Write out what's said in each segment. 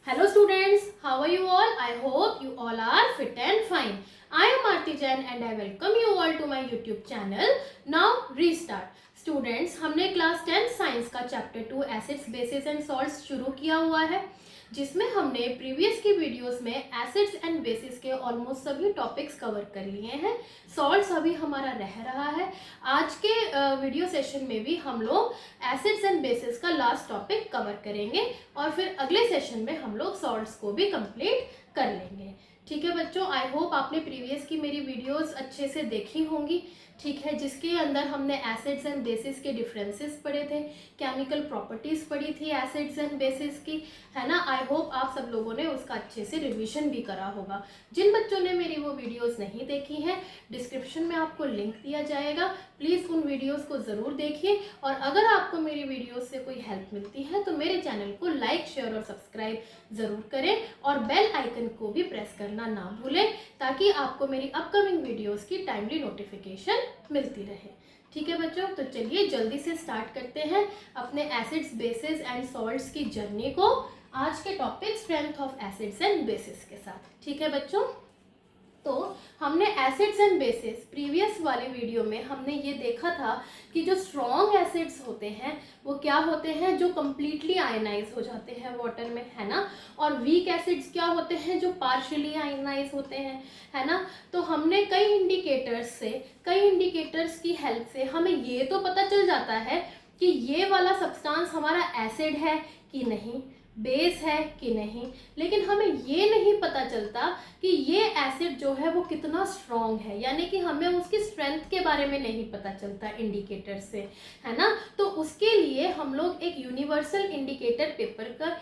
Hello students, how are you all? I hope you all are fit and fine. I am Aarti Jain and I welcome you all to my YouTube channel. Now restart. Students, हमने class 10 science का chapter 2 acids bases and salts शुरू किया हुआ है, जिसमें हमने previous की videos में एसिड्स एंड बेसिस के ऑलमोस्ट सभी टॉपिक्स कवर कर लिए हैं. सॉल्ट्स अभी हमारा रह रहा है. आज के वीडियो सेशन में भी हम लोग एसिड्स एंड बेसिस का लास्ट टॉपिक कवर करेंगे और फिर अगले सेशन में हम लोग सॉल्ट्स को भी कंप्लीट कर लेंगे. ठीक है बच्चों, आई होप आपने प्रीवियस की मेरी वीडियोस अच्छे से देखी होंगी. ठीक है, जिसके अंदर हमने एसिड्स एंड बेसिस के डिफरेंसेस पढ़े थे, केमिकल प्रॉपर्टीज पढ़ी थी एसिड्स एंड बेसिस की, है ना. आई होप आप सब लोगों ने उसका अच्छे से रिवीजन भी करा होगा. जिन बच्चों ने मेरी वो वीडियोस नहीं देखी हैं, डिस्क्रिप्शन में आपको लिंक दिया जाएगा. प्लीज़ उन वीडियोस को ज़रूर देखिए और अगर आपको मेरी वीडियोस से कोई हेल्प मिलती है तो मेरे चैनल को लाइक, शेयर और सब्सक्राइब ज़रूर करें और बेल आइकन को भी प्रेस करना ना भूलें, ताकि आपको मेरी अपकमिंग वीडियोस की टाइमली नोटिफिकेशन मिलती रहे. ठीक है बच्चों, तो चलिए जल्दी से स्टार्ट करते हैं अपने एसिड्स, बेसिस एंड सॉल्ट्स की जर्नी को आज के topic strength of acids and bases के साथ. ठीक है बच्चों, तो हमने एसिड्स एंड बेसिस प्रीवियस वाली वीडियो में हमने ये देखा था कि जो स्ट्रॉन्ग एसिड्स होते हैं वो क्या होते हैं, जो कम्प्लीटली आयनाइज हो जाते हैं वाटर में, है ना. और वीक एसिड्स क्या होते हैं, जो पार्शियली आयनाइज होते हैं, है ना. तो हमने कई इंडिकेटर्स की हेल्प से हमें ये तो पता चल जाता है कि ये वाला सब्सटेंस हमारा एसिड है कि नहीं, बेस है कि नहीं, लेकिन हमें ये नहीं पता चलता कि ये एसिड जो है वो कितना स्ट्रॉन्ग है, यानी कि हमें उसकी स्ट्रेंथ के बारे में नहीं पता चलता इंडिकेटर से, है ना. तो उसके लिए हम लोग एक यूनिवर्सल इंडिकेटर पेपर का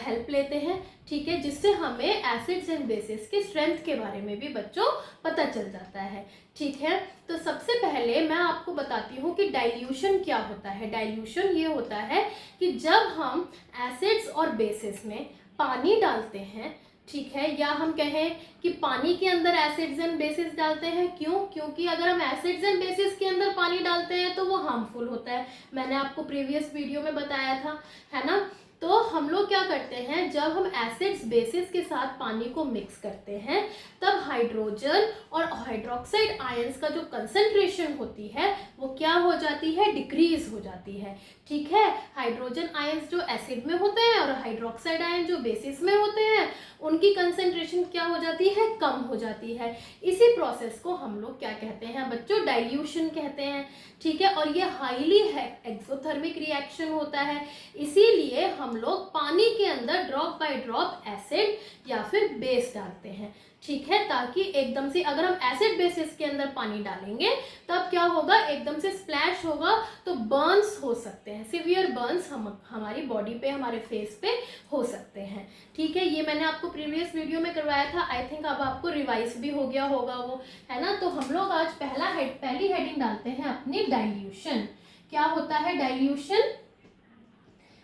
हेल्प लेते हैं. ठीक है, जिससे हमें एसिड्स एंड बेसिस की स्ट्रेंथ के बारे में भी बच्चों पता चल जाता है. ठीक है, तो सबसे पहले मैं आपको बताती हूँ कि डाइल्यूशन क्या होता है. डाइल्यूशन ये होता है कि जब हम एसिड्स और बेसिस में पानी डालते हैं, ठीक है, या हम कहें कि पानी के अंदर एसिड्स एंड बेसिस डालते हैं. क्योंकि अगर हम एसिड्स एंड बेसिस के अंदर पानी डालते हैं तो वो हार्मफुल होता है. मैंने आपको प्रीवियस वीडियो में बताया था, है ना. तो हम लोग क्या करते हैं, जब हम एसिड्स बेसिस के साथ पानी को मिक्स करते हैं तब हाइड्रोजन और हाइड्रोक्साइड आयंस का जो कंसंट्रेशन होती है वो क्या हो जाती है, डिक्रीज हो जाती है. ठीक है, हाइड्रोजन आयंस जो एसिड में होते हैं और हाइड्रोक्साइड आयन जो बेसिस में होते हैं उनकी कंसंट्रेशन क्या हो जाती है, कम हो जाती है. इसी प्रोसेस को हम लोग क्या कहते हैं बच्चों, डाइल्यूशन कहते हैं. ठीक है, और ये हाईली एक्सोथर्मिक रिएक्शन होता है. इसीलिए हम लोग पानी के अंदर ड्रॉप बाय ड्रॉप एसिड या फिर बेस डालते हैं. ठीक है, ताकि एकदम से अगर हम एसिड बेसिस के अंदर पानी डालेंगे तब क्या होगा, एकदम से स्प्लैश होगा तो बर्न्स हो सकते हैं, सिवियर बर्न्स हमारी बॉडी पे, हमारे फेस पे हो सकते हैं. ठीक है, ये मैंने आपको प्रीवियस वीडियो में करवाया था. आई थिंक अब आपको रिवाइज भी हो गया होगा वो, है ना. तो हम लोग आज पहली हेडिंग डालते हैं अपनी डाइल्यूशन. क्या होता है डाइल्यूशन?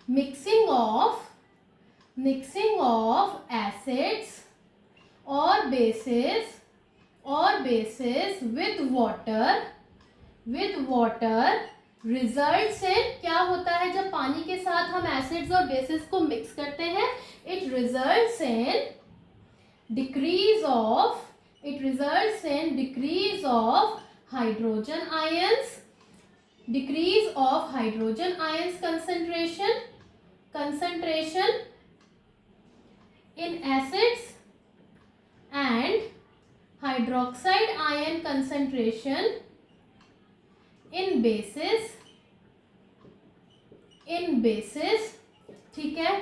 मिक्सिंग ऑफ एसिड्स और basis with water results in, क्या होता है जब पानी के साथ हम एसिड्स और बेसिस को मिक्स करते हैं, it results in decrease of hydrogen ions concentration in acids and hydroxide ion concentration in bases. ठीक है,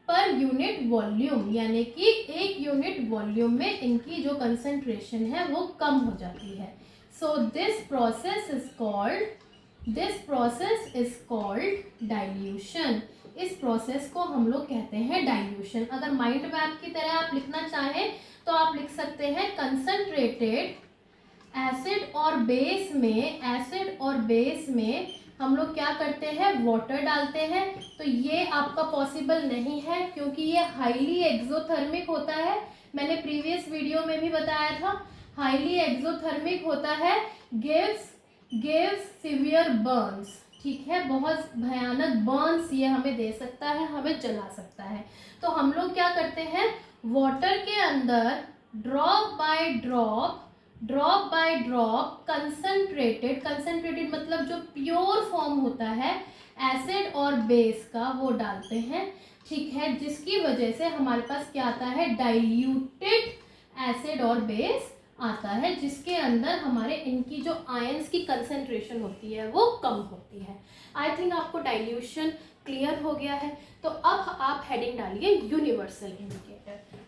पर यूनिट वॉल्यूम, यानी कि एक यूनिट वॉल्यूम में इनकी जो कंसंट्रेशन है वो कम हो जाती है. So this process is called dilution. इस प्रोसेस को हम लोग कहते हैं डाइल्यूशन. अगर माइंड मैप की तरह आप लिखना चाहें तो आप लिख सकते हैं कंसंट्रेटेड एसिड और बेस में हम लोग क्या करते हैं, वाटर डालते हैं. तो ये आपका पॉसिबल नहीं है क्योंकि ये हाईली एक्सोथर्मिक होता है. मैंने प्रीवियस वीडियो में भी बताया था, हाईली एक्सोथर्मिक होता है, गिव्स सिवियर बर्न्स. ठीक है, बहुत भयानक बर्न्स ये हमें दे सकता है, हमें जला सकता है। तो हम लोग क्या करते हैं, वाटर के अंदर drop by drop concentrated, concentrated मतलब जो प्योर फॉर्म होता है एसिड और बेस का, वो डालते हैं। ठीक है, जिसकी वजह से हमारे पास क्या आता है, डाइल्यूटेड एसिड और बेस आता है, जिसके अंदर हमारे इनकी जो आयंस की कंसंट्रेशन होती है वो कम होती है। आई थिंक आपको डाइल्यूशन क्लियर हो गया है। तो अब आप हेडिंग डालिए यूनिवर्सल इंडिकेटर।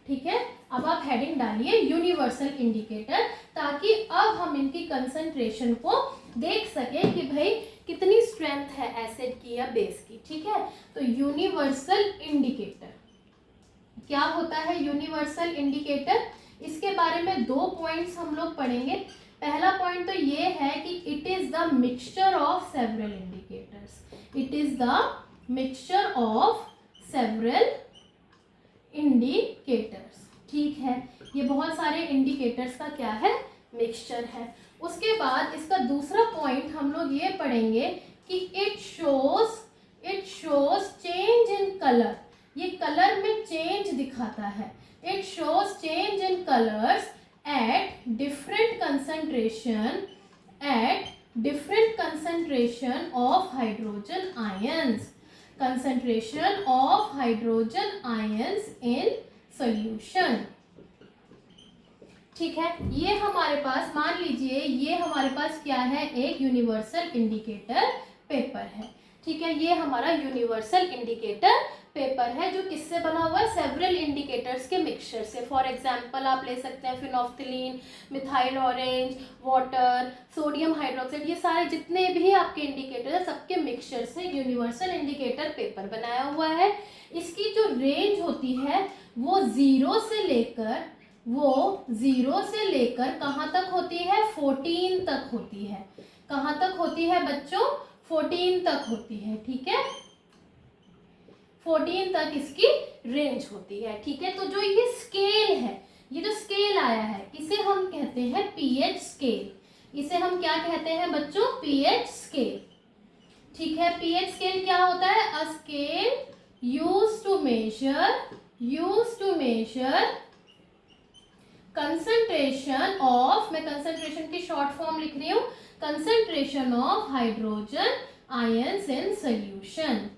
ठीक है, अब आप हेडिंग डालिए यूनिवर्सल इंडिकेटर, ताकि अब हम इनकी कंसंट्रेशन को देख सकें कि भाई कितनी स्ट्रेंथ है एसिड की या बेस की। ठीक है, तो यूनिवर्सल इंडिकेटर क्या होता है, यूनिवर्सल इंडिकेटर, इसके बारे में 2 पॉइंट्स हम लोग पढ़ेंगे। पहला पॉइंट तो ये है कि it is the mixture of several indicators, it is the mixture of several indicators. ठीक है, ये बहुत सारे इंडिकेटर्स का क्या है, मिक्सचर है। उसके बाद इसका दूसरा पॉइंट हम लोग ये पढ़ेंगे कि it shows change in colour, ये कलर में चेंज दिखाता है। It shows change in colours at different concentration of hydrogen ions, concentration of hydrogen ions in solution। ठीक है, ये हमारे पास, मान लीजिए ये हमारे पास क्या है, एक यूनिवर्सल इंडिकेटर पेपर है। ठीक है, ये हमारा यूनिवर्सल इंडिकेटर पेपर है जो किससे बना हुआ है, सेवरल इंडिकेटर्स के मिक्सचर से। फॉर एग्जांपल आप ले सकते हैं phenolphthalein, methyl orange, water, sodium hydroxide, ये सारे जितने भी आपके इंडिकेटर है सबके मिक्सचर से यूनिवर्सल इंडिकेटर पेपर बनाया हुआ है। इसकी जो रेंज होती है वो जीरो से लेकर कहाँ तक होती है, 14 तक होती है। कहाँ तक होती है बच्चों, 14 तक होती है। ठीक है, 14 तक इसकी रेंज होती है। ठीक है, तो जो ये स्केल है, ये जो स्केल आया है, इसे हम कहते हैं पीएच स्केल। इसे हम क्या कहते हैं बच्चों, पीएच स्केल। ठीक है, पीएच स्केल क्या होता है, a scale used to measure concentration of, मैं कंसंट्रेशन की शॉर्ट फॉर्म लिख रही हूँ, concentration of hydrogen ions in solution.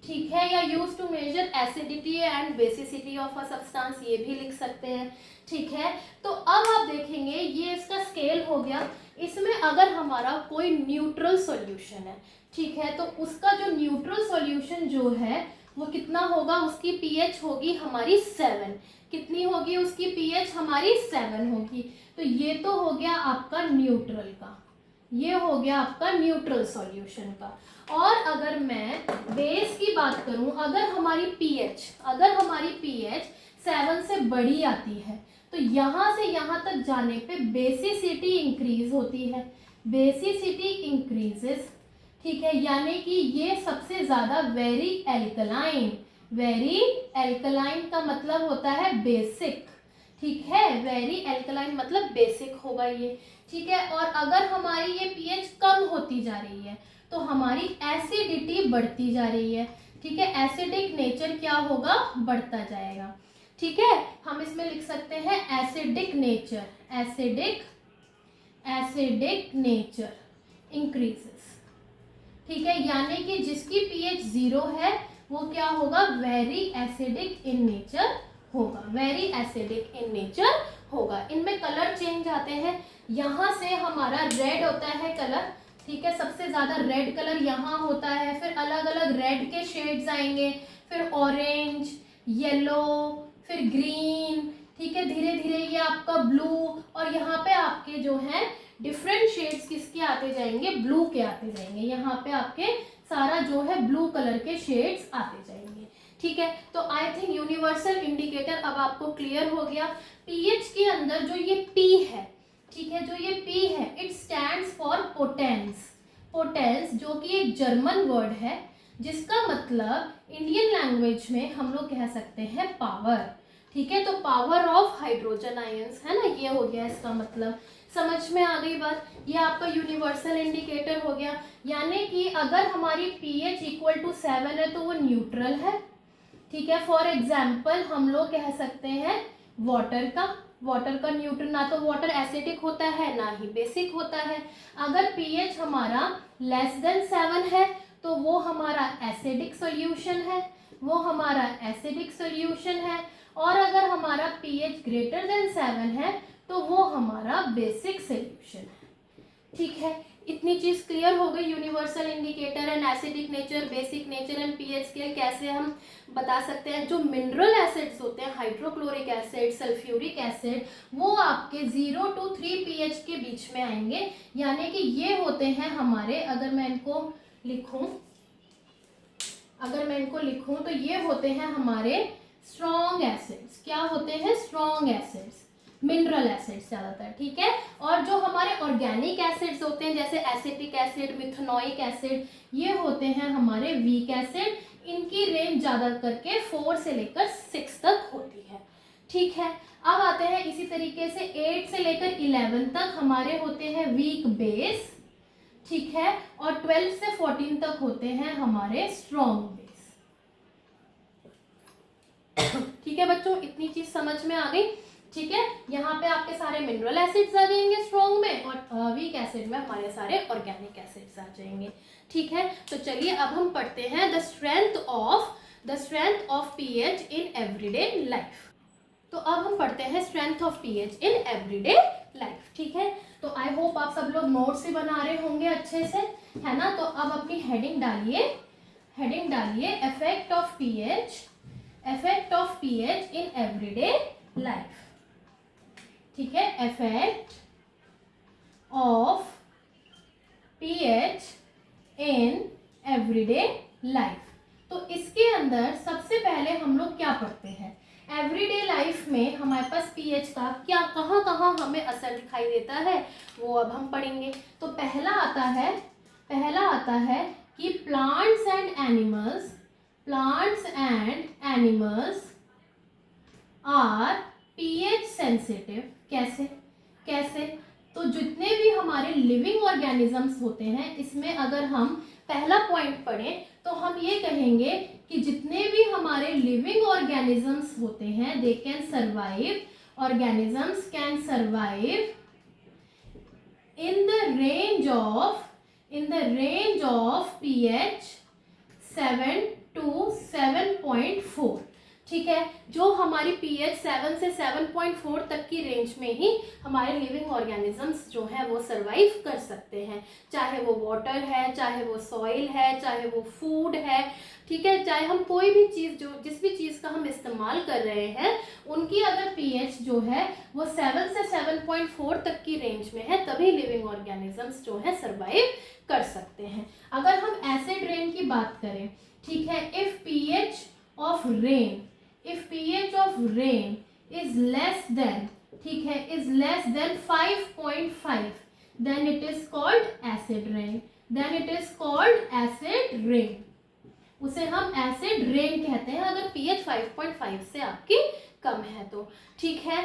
ठीक है, या use to measure acidity and basicity of a substance, ये भी लिख सकते हैं। ठीक है, तो अब आप देखेंगे ये इसका स्केल हो गया। इसमें अगर हमारा कोई न्यूट्रल सॉल्यूशन है, ठीक है, तो उसका जो न्यूट्रल सॉल्यूशन जो है वो कितना होगा, उसकी पीएच होगी हमारी 7। कितनी होगी उसकी पीएच, हमारी 7 होगी। तो ये तो हो गया आपका न्यूट्रल का, ये हो गया आपका न्यूट्रल सॉल्यूशन का। और अगर मैं बेस की बात करूं, अगर हमारी पीएच 7 से बड़ी आती है, तो यहाँ से यहाँ तक जाने पे बेसिसिटी इंक्रीज होती है, बेसिसिटी इंक्रीजेस। ठीक है, यानी कि ये सबसे ज़्यादा वेरी एल्कलाइन का मतलब होता है बेसिक। ठीक है, वेरी एल्कलाइन मतलब बेसिक होगा ये। ठीक है, और अगर हमारी ये पीएच कम होती जा रही है तो हमारी एसिडिटी बढ़ती जा रही है। ठीक है, एसिडिक नेचर क्या होगा, बढ़ता जाएगा। ठीक है, हम इसमें लिख सकते हैं एसिडिक नेचर इंक्रीजेस। ठीक है, यानी कि जिसकी पीएच 0 है वो क्या होगा, वेरी एसिडिक इन नेचर होगा। इनमें कलर चेंज आते हैं, यहाँ से हमारा रेड होता है कलर। ठीक है, सबसे ज़्यादा रेड कलर यहाँ होता है, फिर अलग अलग रेड के शेड्स आएंगे, फिर ऑरेंज, येलो, फिर ग्रीन। ठीक है, धीरे धीरे ये आपका ब्लू, और यहाँ पे आपके जो है डिफरेंट शेड्स किसके आते जाएंगे, ब्लू के आते जाएंगे। यहाँ पे आपके सारा जो है ब्लू कलर के शेड्स आते जाएंगे। ठीक है, तो आई थिंक यूनिवर्सल इंडिकेटर अब आपको क्लियर हो गया। पीएच के अंदर जो ये P है, ठीक है, जो ये P है, इट स्टैंड्स फॉर पोटेंस, जो कि एक जर्मन वर्ड है, जिसका मतलब इंडियन लैंग्वेज में हम लोग कह सकते हैं पावर। ठीक है, तो पावर ऑफ हाइड्रोजन आयंस है ना, ये हो गया इसका मतलब। समझ में आ गई बात। ये आपका यूनिवर्सल इंडिकेटर हो गया, यानी कि अगर हमारी pH इक्वल टू 7 है तो वो न्यूट्रल है। ठीक है, फॉर एग्जाम्पल हम लोग कह सकते हैं वाटर का न्यूट्रल, ना तो वाटर एसिडिक होता है ना ही बेसिक होता है। अगर pH हमारा लेस देन 7 है तो वो हमारा एसिडिक सॉल्यूशन है, और अगर हमारा pH ग्रेटर देन 7 है तो वो हमारा बेसिक सॉल्यूशन है। ठीक है, इतनी चीज क्लियर हो गई। Universal indicator and acidic nature, basic nature and pH scale कैसे हम बता सकते हैं। जो मिनरल एसिड्स होते हैं, हाइड्रोक्लोरिक एसिड, सल्फ्यूरिक एसिड, वो आपके 0 to 3 pH के बीच में आएंगे, यानी कि ये होते हैं हमारे, अगर मैं इनको लिखूं तो ये होते हैं हमारे स्ट्रॉन्ग एसिड्स। क्या होते हैं? स्ट्रॉन्ग एसिड्स, मिनरल एसिड्स ज्यादातर। ठीक है, और जो हमारे ऑर्गेनिक एसिड्स होते हैं जैसे एसिटिक एसिड, मिथेनोइक एसिड, ये होते हैं हमारे वीक एसिड। इनकी रेंज ज्यादा करके 4 से लेकर 6 तक होती है। ठीक है, अब आते हैं इसी तरीके से 8 से लेकर 11 तक हमारे होते हैं वीक बेस। ठीक है, और 12 से 14 तक होते हैं हमारे स्ट्रॉन्ग बेस। ठीक है बच्चों, इतनी चीज समझ में आ गई। ठीक है, यहाँ पे आपके सारे मिनरल एसिड्स आ जाएंगे स्ट्रॉन्ग में, और वीक एसिड में हमारे सारे ऑर्गेनिक एसिड्स आ जाएंगे। ठीक है, तो चलिए अब हम पढ़ते हैं the strength of pH in everyday life. तो अब हम पढ़ते हैं strength of pH in everyday life. ठीक है, तो आई होप आप सब लोग नोट्स भी बना रहे होंगे अच्छे से, है ना। तो अब अपनी हेडिंग डालिए effect of pH in everyday life. ठीक है, effect of pH in everyday life. तो इसके अंदर सबसे पहले हम लोग क्या पढ़ते हैं, एवरीडे लाइफ में हमारे पास पीएच का क्या कहाँ हमें असर दिखाई देता है, वो अब हम पढ़ेंगे। तो पहला आता है कि plants and animals are pH sensitive. कैसे? तो जितने भी हमारे लिविंग ऑर्गेनिजम्स होते हैं, इसमें अगर हम पहला पॉइंट पढ़ें तो हम ये कहेंगे कि जितने भी हमारे लिविंग ऑर्गेनिजम्स होते हैं, they can survive, organisms can survive in the range of pH 7 to 7.4। ठीक है, जो हमारी pH 7 से 7.4 तक की रेंज में ही हमारे लिविंग ऑर्गेनिजम्स जो हैं वो सरवाइव कर सकते हैं, चाहे वो वाटर है, चाहे वो सॉइल है, चाहे वो फूड है। ठीक है, चाहे हम कोई भी चीज़, जिस भी चीज़ का हम इस्तेमाल कर रहे हैं, उनकी अगर pH जो है वो 7 से 7.4 तक की रेंज में है, तभी लिविंग ऑर्गेनिजम्स जो है सरवाइव कर सकते हैं। अगर हम एसिड रेन की बात करें, ठीक है, if pH of rain is less than, ठीक है, is less than 5.5, then it is called acid rain. उसे हम एसिड रेन कहते हैं अगर pH 5.5 से आपकी कम है तो। ठीक है,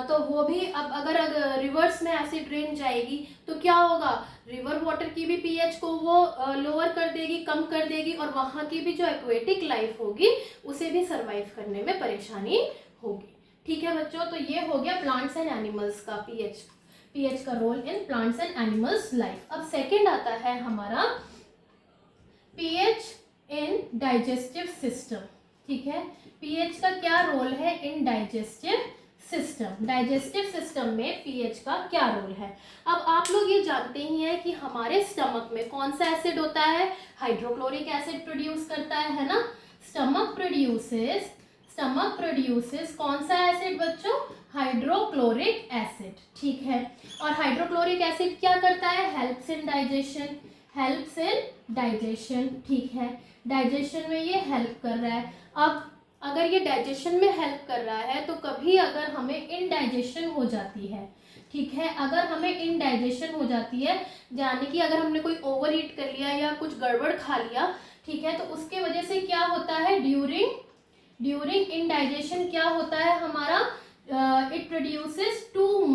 तो वो भी अब अगर रिवर्स में एसिड रेन जाएगी तो क्या होगा, रिवर वाटर की भी pH को वो लोअर कर देगी, कम कर देगी, और वहाँ की भी जो एक्वेटिक लाइफ होगी उसे भी सरवाइव करने में परेशानी होगी। ठीक है बच्चों, तो ये हो गया प्लांट्स एंड एनिमल्स का pH का role in plants and animals life. अब सेकेंड आता है हमारा pH इन डाइजेस्टिव सिस्टम। ठीक है, pH का क्या रोल है इन डाइजेस्टिव सिस्टम में pH का क्या रोल है। अब आप लोग ये जानते ही हैं कि हमारे स्टमक में कौन सा एसिड होता है, हाइड्रोक्लोरिक एसिड प्रोड्यूस करता है ना। स्टमक प्रोड्यूसेस कौन सा एसिड बच्चों, हाइड्रोक्लोरिक एसिड। ठीक है, और हाइड्रोक्लोरिक एसिड क्या करता है, हेल्प्स इन डाइजेशन। ठीक है, डाइजेशन में ये हेल्प कर रहा है। अब अगर ये डाइजेशन में हेल्प कर रहा है तो कभी अगर हमें इनडाइजेशन हो जाती है, ठीक है, अगर हमें इनडाइजेशन हो जाती है, यानी कि अगर हमने कोई ओवर ईट कर लिया या कुछ गड़बड़ खा लिया, ठीक है, तो उसके वजह से क्या होता है, ड्यूरिंग इंडाइजेशन क्या होता है हमारा, it produces too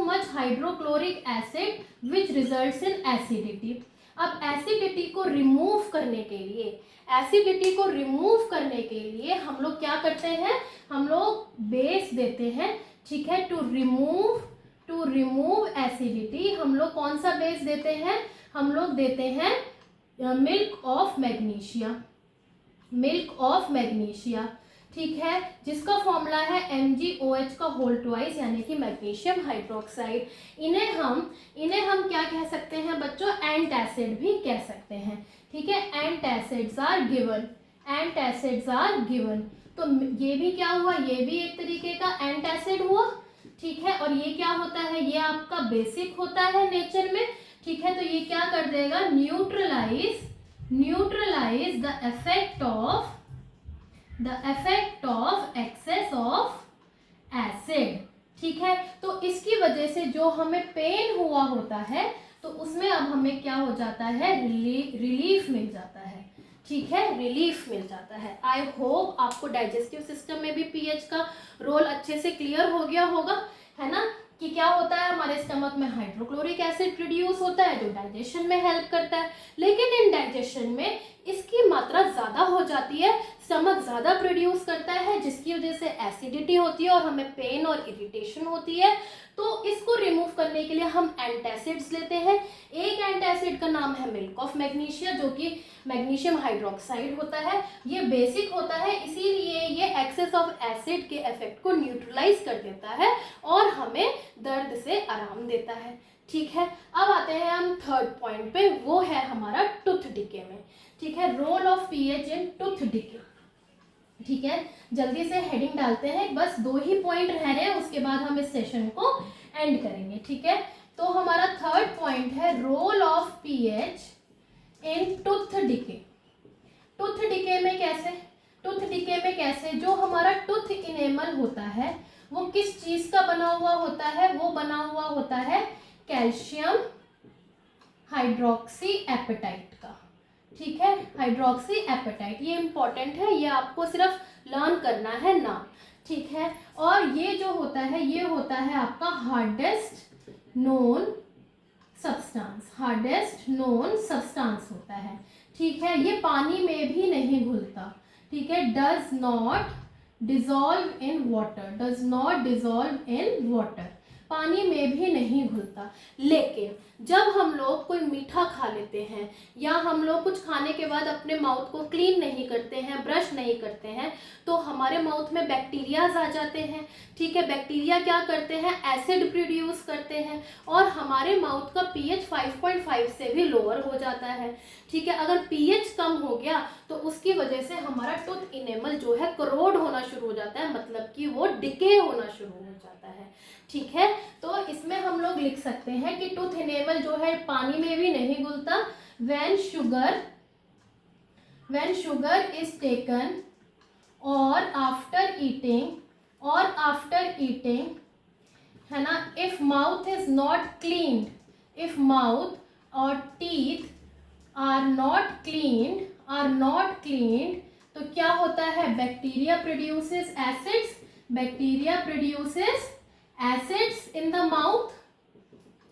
much hydrochloric acid which results in acidity. अब एसिडिटी को रिमूव करने के लिए, हम लोग क्या करते हैं, हम लोग बेस देते हैं, ठीक है, टू रिमूव एसिडिटी। हम लोग कौन सा बेस देते हैं, हम लोग देते हैं मिल्क ऑफ मैग्नीशिया, ठीक है, जिसका फॉर्मूला है MgOH का होल ट्वाइस यानी कि मैग्नीशियम हाइड्रोक्साइड। इन्हें हम क्या कह सकते हैं बच्चों, एंटासिड भी कह सकते हैं, ठीक है। Antacids are given. तो ये भी क्या हुआ, ये भी एक तरीके का एंटासिड हुआ, ठीक है। और ये क्या होता है, ये आपका बेसिक होता है नेचर में, ठीक है। तो ये क्या कर देगा, neutralise the effect of excess of acid, ठीक है। तो इसकी वजह से जो हमें पेन हुआ होता है तो उसमें अब हमें क्या हो जाता है, रिलीफ मिल जाता है, ठीक है, रिलीफ मिल जाता है। आई होप आपको डाइजेस्टिव सिस्टम में भी पीएच का रोल अच्छे से क्लियर हो गया होगा, है ना, कि क्या होता है, हमारे स्टमक में हाइड्रोक्लोरिक एसिड प्रोड्यूस होता है जो डाइजेशन में हेल्प करता है, लेकिन इन डाइजेशन में इसकी मात्रा ज़्यादा हो जाती है, स्टमक ज़्यादा प्रोड्यूस करता है, जिसकी वजह से एसिडिटी होती है और हमें पेन और इरिटेशन होती है। तो इसको रिमूव करने के लिए हम एंटासिड्स लेते हैं। एक एंटासिड का नाम है मिल्क ऑफ मैग्नीशिया, जो कि मैग्नीशियम हाइड्रोक्साइड होता है, ये बेसिक होता है, इसीलिए ये एक्सेस ऑफ एसिड के इफेक्ट को न्यूट्रलाइज कर देता है और हमें दर्द से आराम देता है, ठीक है। अब आते हैं हम थर्ड पॉइंट पे, वो है हमारा टूथ डिके में, ठीक है, role of pH in tooth decay, ठीक है। जल्दी से हेडिंग डालते हैं, बस 2 ही पॉइंट रह रहे हैं, उसके बाद हम इस सेशन को एंड करेंगे, ठीक है। तो हमारा थर्ड पॉइंट है role of pH in tooth decay. Tooth decay में कैसे, जो हमारा टूथ इनेमल होता है वो किस चीज का बना हुआ होता है, वो बना हुआ होता है कैल्शियम हाइड्रोक्सी एपेटाइट का, ठीक है, हाइड्रोक्सी एपेटाइट। ये इंपॉर्टेंट है, ये आपको सिर्फ लर्न करना है नाम, ठीक है। और ये जो होता है, ये होता है आपका हार्डेस्ट नोन सब्सटेंस होता है, ठीक है। ये पानी में भी नहीं घुलता, ठीक है, does not dissolve in water, पानी में भी नहीं घुलता। लेकिन जब हम लोग कोई मीठा खा लेते हैं या हम लोग कुछ खाने के बाद अपने माउथ को क्लीन नहीं करते हैं, ब्रश नहीं करते हैं, तो हमारे माउथ में बैक्टीरियाज आ जाते हैं, ठीक है। बैक्टीरिया क्या करते हैं, एसिड प्रोड्यूस करते हैं और हमारे माउथ का पीएच 5.5 से भी लोअर हो जाता है, ठीक है। अगर पीएच कम हो गया तो उसकी वजह से हमारा टूथ इनेमल जो है करोड होना शुरू हो जाता है, मतलब कि वो डिके होना शुरू हो जाता है, ठीक है। तो इसमें हम लोग लिख सकते हैं कि टूथ इनेमल जो है पानी में भी नहीं घुलता। व्हेन शुगर इज टेकन और आफ्टर ईटिंग, है ना, if mouth is not cleaned, if mouth और टीथ आर नॉट क्लीन्ड, तो क्या होता है, bacteria produces acids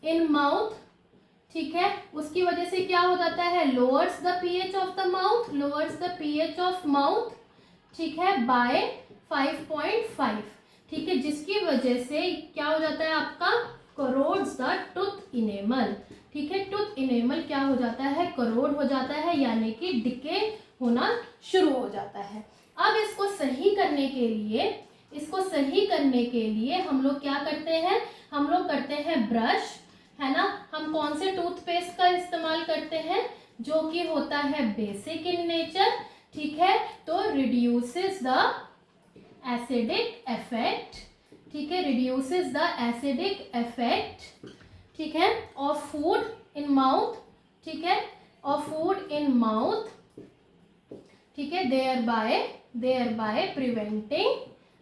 in mouth, ठीक है। उसकी वजह से क्या हो जाता है, lowers the pH of mouth, ठीक है, बाय 5.5, ठीक है, जिसकी वजह से क्या हो जाता है आपका, करोड्स द टूथ इनेमल, ठीक है। टूथ इनेमल क्या हो जाता है, करोड हो जाता है, यानी कि डिके होना शुरू हो जाता है। अब इसको सही करने के लिए हम लोग क्या करते हैं, हम लोग करते हैं ब्रश, है ना। हम कौन से टूथपेस्ट का इस्तेमाल करते हैं, जो कि होता है बेसिक इन नेचर, ठीक है। तो रिड्यूसेस द एसिडिक इफेक्ट, ठीक है, ठीक है, ऑफ फूड इन माउथ, ठीक है, ठीक है,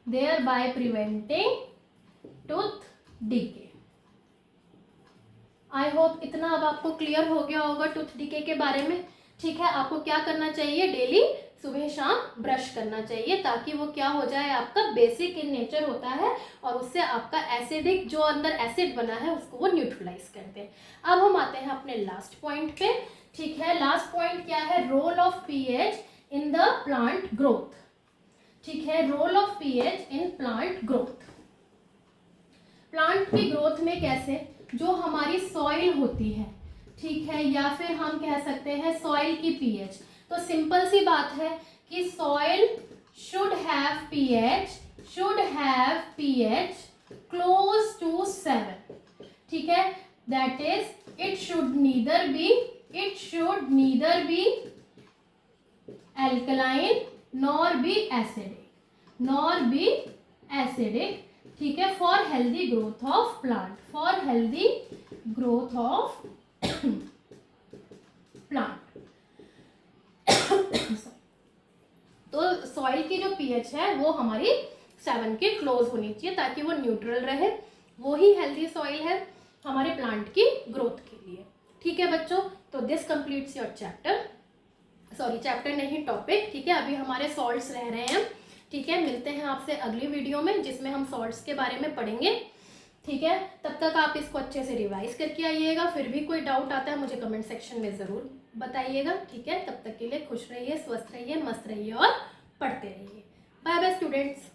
thereby preventing tooth decay. I hope इतना अब आपको क्लियर हो गया होगा टूथ डिके के बारे में, ठीक है। आपको क्या करना चाहिए, डेली सुबह शाम ब्रश करना चाहिए, ताकि वो क्या हो जाए, आपका बेसिक इन नेचर होता है और उससे आपका एसिडिक जो अंदर एसिड बना है उसको वो न्यूट्रलाइज करते हैं। अब हम आते हैं अपने लास्ट पॉइंट पे। ठीक है, लास्ट पॉइंट क्या है, role of pH in the plant growth. ठीक है, role of pH in plant growth. Plant की ग्रोथ में कैसे, जो हमारी सॉइल होती है, ठीक है, या फिर हम कह सकते हैं सॉइल की पीएच। तो सिंपल सी बात है कि soil should have pH close to 7। ठीक है, that is it should neither be alkaline nor be acidic. ठीक है, for healthy growth of plant, plant. तो सॉइल की जो पीएच है वो हमारी 7 के क्लोज होनी चाहिए, ताकि वो न्यूट्रल रहे। वो ही हेल्दी सॉइल है हमारे प्लांट की ग्रोथ के लिए। ठीक है बच्चों, तो दिस कंप्लीट्स योर चैप्टर नहीं, टॉपिक। ठीक है, अभी हमारे सॉल्ट्स रह रहे हैं। ठीक है, मिलते हैं आपसे अगली वीडियो में जिसमें हम सॉल्ट्स के बारे में पढ़ेंगे। ठीक है, तब तक आप इसको अच्छे से रिवाइज करके आइएगा। फिर भी कोई डाउट आता है मुझे कमेंट सेक्शन में ज़रूर बताइएगा। ठीक है, तब तक के लिए खुश रहिए, स्वस्थ रहिए, मस्त रहिए और पढ़ते रहिए। Bye bye students.